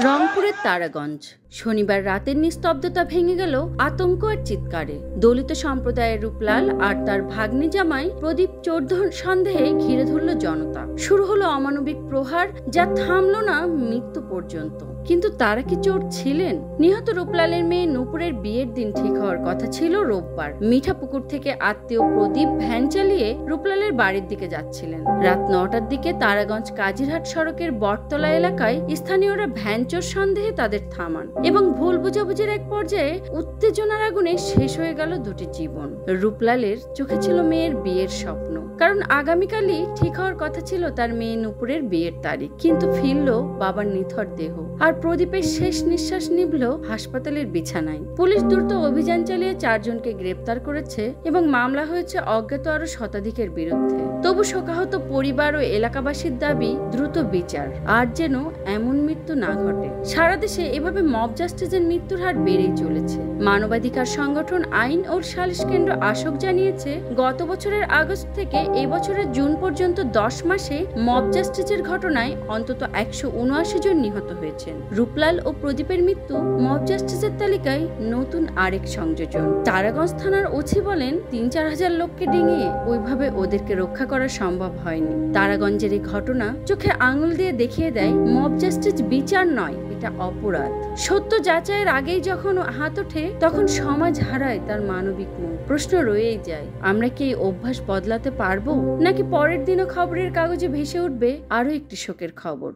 রংপুরের তারাগঞ্জ শনিবার রাতের নিস্তব্ধতা ভেঙে গেল আতঙ্ক আর চিৎকারে। দলিত সম্প্রদায়ের রূপলাল আর তার ভাগ্নি জামাই প্রদীপ চোর সন্দেহে ঘিরে ধরল জনতা। শুরু হলো অমানবিক প্রহার, যা থামলো না মৃত্যু পর্যন্ত। কিন্তু তারা কি চোর ছিলেন? নিহত রূপলালের মেয়ে নূপুরের বিয়ের দিন ঠিক হওয়ার কথা ছিল রোববার। মিঠাপুকুর থেকে আত্মীয় প্রদীপ ভ্যান চালিয়ে রূপলালের বাড়ির দিকে যাচ্ছিলেন। রাত 9টার দিকে তারাগঞ্জ কাজিরহাট সড়কের বটতলা এলাকায় স্থানীয়রা ভ্যান চোর সন্দেহে তাদের থামান এবং ভুল বোঝাবুঝির এক পর্যায়ে উত্তেজনার আগুনে শেষ হয়ে গেল দুটি জীবন। রূপলালের চোখে ছিল মেয়ের বিয়ের স্বপ্ন, কারণ আগামীকালই ঠিক হওয়ার কথা ছিল তার মেয়ে নূপুরের বিয়ের তারিখ। কিন্তু ফিরল বাবার নিথর দেহ, আর প্রদীপের শেষ নিঃশ্বাস নিভল হাসপাতালের বিছানায়। পুলিশ দ্রুত অভিযান চালিয়ে 4 জনকে গ্রেপ্তার করেছে এবং মামলা হয়েছে অজ্ঞাত আরো শতাধিকের বিরুদ্ধে। তবু শোকাহত পরিবার ও এলাকাবাসীর দাবি দ্রুত বিচার, আর যেন এমন মৃত্যু না ঘটে। সারা দেশে এভাবে মব জাস্টিসের মৃত্যুর হার বেড়েই চলেছে। মানবাধিকার সংগঠন আইন ও সালিশ কেন্দ্র আশোক জানিয়েছে, গত বছরের আগস্ট থেকে এবছরের জুন পর্যন্ত 10 মাসে মব জাস্টিসের ঘটনায় অন্তত 179 জন নিহত হয়েছেন। রূপলাল ও প্রদীপের মৃত্যু মব জাস্টিসের তালিকায় নতুন আরেক সংযোজন। তারাগঞ্জ থানার ওসি বলেন, 3-4 হাজার লোককে ডিঙিয়ে ওইভাবে ওদেরকে রক্ষা করা সম্ভব হয়নি। তারাগঞ্জের এই ঘটনা চোখে আঙুল দিয়ে দেখিয়ে দেয়, মব জাস্টিস বিচার নয়, এটা অপরাধ। সত্য যাচাইয়ের আগেই যখন হাত ওঠে, তখন সমাজ হারায় তার মানবিক মুখ। প্রশ্ন রয়েই যায়, আমরা কি এই অভ্যাস বদলাতে পারবো, নাকি পরের দিনও খবরের কাগজে ভেসে উঠবে আরো একটি শোকের খবর?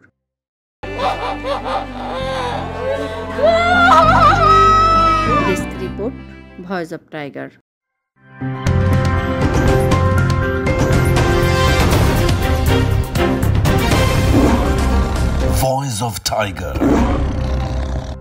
Desk report, voice of tiger. Voice of Tiger.